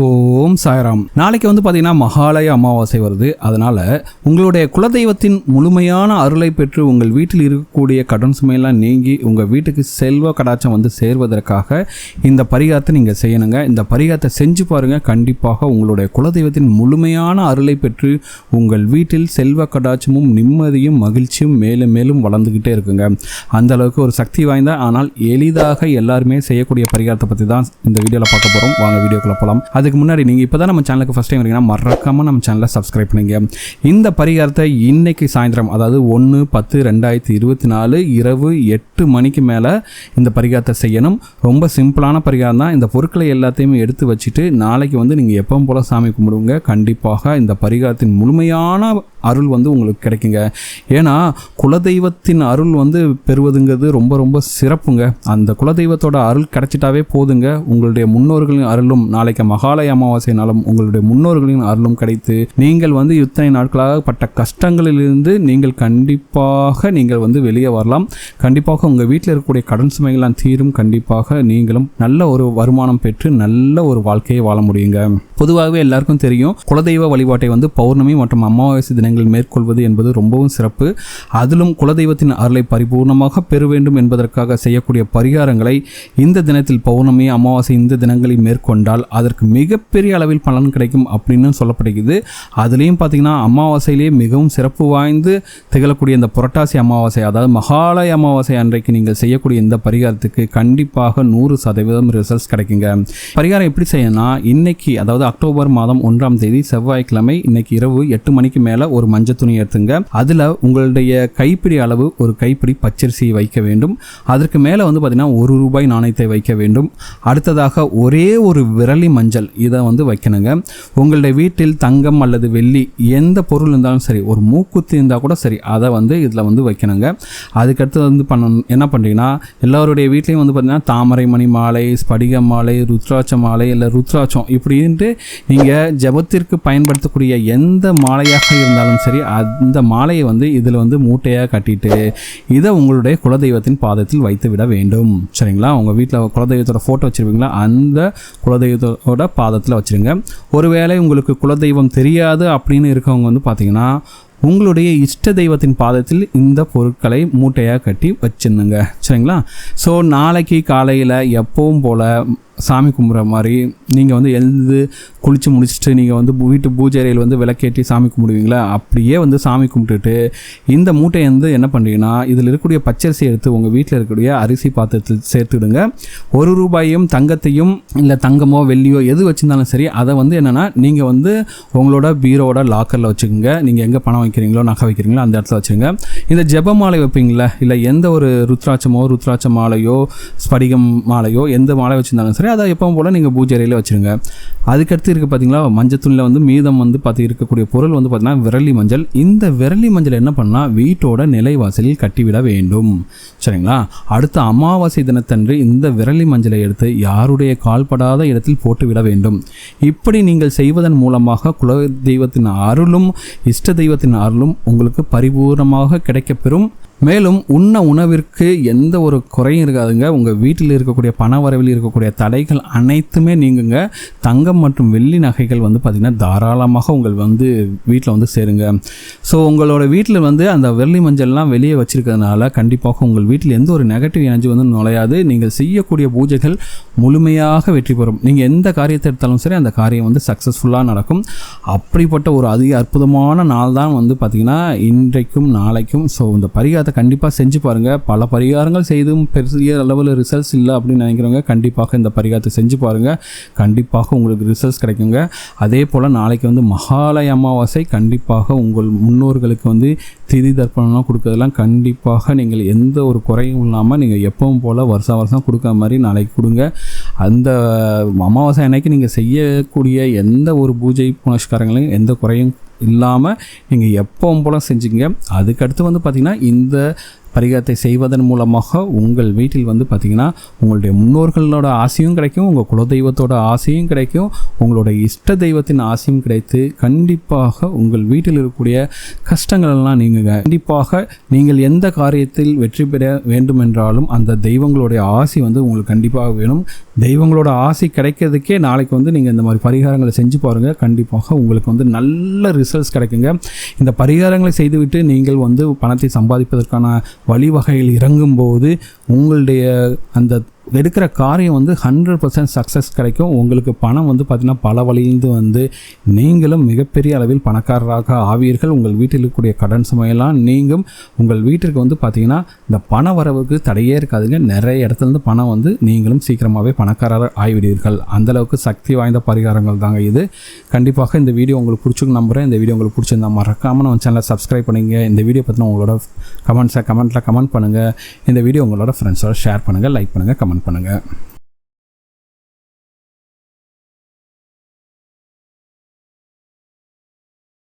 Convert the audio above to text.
ஓம் சாய்ராம். நாளைக்கு பார்த்தீங்கன்னா மகாலய அமாவாசை வருது. அதனால் உங்களுடைய குலதெய்வத்தின் முழுமையான அருளை பெற்று உங்கள் வீட்டில் இருக்கக்கூடிய கடன் சுமையெல்லாம் நீங்கி உங்கள் வீட்டுக்கு செல்வ கடாட்சம் சேர்வதற்காக இந்த பரிகாரத்தை நீங்கள் செய்யணுங்க. இந்த பரிகாரத்தை செஞ்சு பாருங்கள். கண்டிப்பாக உங்களுடைய குலதெய்வத்தின் முழுமையான அருளை பெற்று உங்கள் வீட்டில் செல்வ கடாட்சமும் நிம்மதியும் மகிழ்ச்சியும் மேலும் மேலும் வளர்ந்துக்கிட்டே இருக்குங்க. அந்த அளவுக்கு ஒரு சக்தி வாய்ந்த ஆனால் எளிதாக எல்லாருமே செய்யக்கூடிய பரிகாரத்தை பற்றி தான் இந்த வீடியோவில் பார்க்க போகிறோம். வாங்க வீடியோக்குள்ள போகலாம். அதுக்கு முன்னாடி நீங்கள் இப்போ தான் நம்ம சேனலுக்கு ஃபஸ்ட் டைம் வரீங்கன்னா மறக்காமல் நம்ம சேனலை சப்ஸ்கிரைப் பண்ணுங்க. இந்த பரிகாரத்தை இன்னைக்கு சாயந்தரம், அதாவது 1/10/2024 இரவு 8 மணிக்கு மேலே இந்த பரிகாரத்தை செய்யணும். ரொம்ப சிம்பிளான பரிகாரம் தான். இந்த பொருட்களை எல்லாத்தையுமே எடுத்து வச்சுட்டு நாளைக்கு நீங்கள் எப்பவும் போல் சாமி கும்பிடுங்க. கண்டிப்பாக இந்த பரிகாரத்தின் முழுமையான அருள் உங்களுக்கு கிடைக்குங்க. ஏன்னா குலதெய்வத்தின் அருள் பெறுவதுங்கிறது ரொம்ப ரொம்ப சிறப்புங்க. அந்த குலதெய்வத்தோட அருள் கிடைச்சிட்டாவே போதுங்க. உங்களுடைய முன்னோர்களின் அருளும் நாளைக்கு மகாலய அமாவாசைனாலும் உங்களுடைய முன்னோர்களின் அருளும் கிடைத்து நீங்கள் இத்தனை நாட்களாக பட்ட கஷ்டங்களிலிருந்து நீங்கள் கண்டிப்பாக வெளியே வரலாம். கண்டிப்பாக உங்கள் வீட்டில் இருக்கக்கூடிய கடன் சுமைகள்லாம் தீரும். கண்டிப்பாக நீங்களும் நல்ல ஒரு வருமானம் பெற்று நல்ல ஒரு வாழ்க்கையை வாழ முடியுங்க. பொதுவாகவே எல்லாருக்கும் தெரியும், குலதெய்வ வழிபாட்டை பௌர்ணமி மற்றும் அமாவாசை தினங்கள் மேற்கொள்வது என்பது ரொம்பவும் சிறப்பு. அதிலும் குலதெய்வத்தின் அருளை பரிபூர்ணமாக பெற வேண்டும் என்பதற்காக செய்யக்கூடிய பரிகாரங்களை இந்த தினத்தில் பௌர்ணமி அமாவாசை இந்த தினங்களில் மேற்கொண்டால் அதற்கு மிகப்பெரிய அளவில் பலன் கிடைக்கும் அப்படின்னு சொல்லப்படுகிறது. அதுலேயும் பார்த்தீங்கன்னா அமாவாசையிலேயே மிகவும் சிறப்பு வாய்ந்து திகழக்கூடிய இந்த புரட்டாசி அமாவாசை, அதாவது மகாலய அமாவாசை அன்றைக்கு நீங்கள் செய்யக்கூடிய இந்த பரிகாரத்துக்கு கண்டிப்பாக 100% ரிசல்ட்ஸ் கிடைக்குங்க. பரிகாரம் எப்படி செய்யணும்னா, இன்னைக்கு அதாவது அக்டோபர் மாதம் 1ஆம் தேதி செவ்வாய்க்கிழமை இன்னைக்கு இரவு 8 மணிக்கு மேலே ஒரு மஞ்சள் துணி எடுத்துங்க. அதில் உங்களுடைய கைப்பிடி அளவு ஒரு கைப்பிடி பச்சரிசியை வைக்க வேண்டும். அதற்கு மேலே பார்த்தீங்கன்னா ₹1 நாணயத்தை வைக்க வேண்டும். அடுத்ததாக ஒரே ஒரு விரலி மஞ்சள் இதை வைக்கணுங்க. உங்களுடைய வீட்டில் தங்கம் அல்லது வெள்ளி எந்த பொருள் இருந்தாலும் சரி, ஒரு மூக்குத்தி இருந்தால் கூட சரி, அதை இதில் வைக்கணுங்க. அதுக்கடுத்து என்ன பண்ணுறீங்கன்னா, எல்லாருடைய வீட்லேயும் பார்த்தீங்கன்னா தாமரை மணி மாலை, ஸ்படிக மாலை, ருத்ராட்ச மாலை இல்லை ருத்ராட்சம் இப்படின்ட்டு நீங்கள் ஜபத்திற்கு பயன்படுத்தக்கூடிய எந்த மாலையாக இருந்தாலும் சரி, அந்த மாலையை இதில் மூட்டையாக கட்டிட்டு இதை உங்களுடைய குலதெய்வத்தின் பாதத்தில் வைத்து விட வேண்டும். சரிங்களா? உங்கள் வீட்டில் குலதெய்வத்தோட ஃபோட்டோ வச்சுருப்பீங்களா, அந்த குலதெய்வத்தோட பாதத்தில் வச்சுருங்க. ஒருவேளை உங்களுக்கு குலதெய்வம் தெரியாது அப்படின்னு இருக்கவங்க பார்த்தீங்கன்னா உங்களுடைய இஷ்ட தெய்வத்தின் பாதத்தில் இந்த பொருட்களை மூட்டையாக கட்டி வச்சிருந்துங்க. சரிங்களா? ஸோ நாளைக்கு காலையில் எப்பவும் போல் சாமி கும்பிட்ற மாதிரி நீங்கள் எழுந்து குளித்து முடிச்சுட்டு நீங்கள் வீட்டு பூஜை அறையில் விளக்கேற்றி சாமி கும்பிடுவீங்களா, அப்படியே சாமி கும்பிட்டுட்டு இந்த மூட்டையை என்ன பண்ணுறீங்கன்னா, இதில் இருக்கக்கூடிய பச்சரிசி எடுத்து உங்கள் வீட்டில் இருக்கக்கூடிய அரிசி பாத்திரத்தில் சேர்த்துடுங்க. ₹1 தங்கத்தையும் இல்லை தங்கமோ வெள்ளியோ எது வச்சுருந்தாலும் சரி, அதை என்னென்னா நீங்கள் உங்களோட பீரோட லாக்கரில் வச்சுக்கோங்க. நீங்கள் எங்கே பணம் வைக்கிறீங்களோ நகை வைக்கிறீங்களோ அந்த இடத்துல வச்சுருங்க. இந்த ஜெப மாலை வைப்பீங்களா, இல்லை எந்த ஒரு ருத்ராட்ச மாலையோ ஸ்படிகம் மாலையோ எந்த மாலை வச்சுருந்தாலும் சரி, அதை எப்பவும் போல் நீங்கள் பூஜை அறையில் வச்சுருங்க. அதுக்கடுத்து இருக்குது பார்த்தீங்களா, மஞ்சள் துணியில் மீதம் பார்த்து இருக்கக்கூடிய பொருள் பார்த்தீங்கன்னா விரலி மஞ்சள். இந்த விரலி மஞ்சள் என்ன பண்ணால் வீட்டோட நிலைவாசலில் கட்டிவிட வேண்டும். சரிங்களா? அடுத்த அமாவாசை தினத்தன்று இந்த விரலி மஞ்சளை எடுத்து யாருடைய கால்படாத இடத்தில் போட்டு விட வேண்டும். இப்படி நீங்கள் செய்வதன் மூலமாக குல தெய்வத்தின் அருளும் இஷ்ட தெய்வத்தின் அருளும் உங்களுக்கு பரிபூர்ணமாக கிடைக்கப்பெறும். மேலும் உணவிற்கு எந்த ஒரு குறையும் இருக்காதுங்க. உங்கள் வீட்டில் இருக்கக்கூடிய பண வரவில் இருக்கக்கூடிய தடைகள் அனைத்துமே நீங்குங்க. தங்கம் மற்றும் வெள்ளி நகைகள் பார்த்திங்கன்னா தாராளமாக உங்கள் வீட்டில் சேருங்க. ஸோ உங்களோட வீட்டில் அந்த வெள்ளி மஞ்சள்லாம் வெளியே வச்சுருக்கிறதுனால கண்டிப்பாக உங்கள் வீட்டில் எந்த ஒரு நெகட்டிவ் எனர்ஜி நுழையாது. நீங்கள் செய்யக்கூடிய பூஜைகள் முழுமையாக வெற்றி பெறும். நீங்கள் எந்த காரியத்தை எடுத்தாலும் சரி, அந்த காரியம் சக்ஸஸ்ஃபுல்லாக நடக்கும். அப்படிப்பட்ட ஒரு அற்புதமான நாள் தான் பார்த்திங்கன்னா இன்றைக்கும் நாளைக்கும். ஸோ இந்த பரிகாரத்தை கண்டிப்பாக செஞ்சு பாருங்கள். பல பரிகாரங்கள் செய்தும் பெரிய அளவில் ரிசல்ட்ஸ் இல்லை அப்படின்னு நினைக்கிறவங்க கண்டிப்பாக இந்த பரிகாரத்தை செஞ்சு பாருங்கள். கண்டிப்பாக உங்களுக்கு ரிசல்ட்ஸ் கிடைக்குங்க. அதே போல் நாளைக்கு மகாலய அமாவாசை. கண்டிப்பாக உங்கள் முன்னோர்களுக்கு திதி தர்ப்பணம்லாம் கொடுக்கறதெல்லாம் கண்டிப்பாக நீங்கள் எந்த ஒரு குறையும் இல்லாமல் நீங்கள் எப்பவும் போல் வருஷம் கொடுக்குற மாதிரி நாளைக்கு கொடுங்க. அந்த அமாவாசை அன்னைக்கு நீங்கள் செய்யக்கூடிய எந்த ஒரு பூஜை புனஸ்காரங்களையும் எந்த குறையும் இல்லாமல் நீங்கள் எப்பவும் போல் செஞ்சுங்க. அதுக்கடுத்து பார்த்திங்கன்னா இந்த பரிகாரத்தை செய்வதன் மூலமாக உங்கள் வீட்டில் வந்து பார்த்திங்கன்னா உங்களுடைய முன்னோர்களோட ஆசையும் கிடைக்கும், உங்கள் குலதெய்வத்தோட ஆசையும் கிடைக்கும், உங்களோட இஷ்ட தெய்வத்தின் ஆசையும் கிடைத்து கண்டிப்பாக உங்கள் வீட்டில் இருக்கக்கூடிய கஷ்டங்களெல்லாம் நீங்குங்க. கண்டிப்பாக நீங்கள் எந்த காரியத்தில் வெற்றி பெற வேண்டுமென்றாலும் அந்த தெய்வங்களுடைய ஆசை வந்து உங்களுக்கு கண்டிப்பாக வேணும். தெய்வங்களோட ஆசை கிடைக்கிறதுக்கே நாளைக்கு வந்து நீங்கள் இந்த மாதிரி பரிகாரங்களை செஞ்சு பாருங்கள். கண்டிப்பாக உங்களுக்கு வந்து நல்ல ரிசல்ட்ஸ் கிடைக்குங்க. இந்த பரிகாரங்களை செய்துவிட்டு நீங்கள் வந்து பணத்தை சம்பாதிப்பதற்கான வழிவகையில் இறங்கும்போது உங்களுடைய அந்த எடுக்கிற காரியம் வந்து 100% சக்ஸஸ் கிடைக்கும். உங்களுக்கு பணம் வந்து பார்த்திங்கன்னா பல வழியிலிருந்து வந்து நீங்களும் மிகப்பெரிய அளவில் பணக்காரராக ஆவீர்கள். உங்கள் வீட்டில் இருக்கக்கூடிய கடன் சுமையெல்லாம் நீங்கும். உங்கள் வீட்டிற்கு வந்து பார்த்திங்கன்னா இந்த பண வரவுக்கு தடையே இருக்காதுங்க. நிறைய இடத்துலேருந்து பணம் வந்து நீங்களும் சீக்கிரமாகவே பணக்காரராக ஆகிவிடுவீர்கள். அந்தளவுக்கு சக்தி வாய்ந்த பரிகாரங்கள் தாங்க இது. கண்டிப்பாக இந்த வீடியோ உங்களுக்கு பிடிச்சிருக்கு நம்புகிறேன். இந்த வீடியோ உங்களுக்கு பிடிச்சிருந்தா மறக்காமல் நம்ம சேனலை சப்ஸ்கிரைப் பண்ணுங்க. இந்த வீடியோ பற்றின உங்களோட கமெண்ட்டில் கமெண்ட் பண்ணுங்கள். இந்த வீடியோ உங்களோட ஃப்ரெண்ட்ஸோட ஷேர் பண்ணுங்கள், லைக் பண்ணுங்கள், கமெண்ட் பண்ணுங்கள்.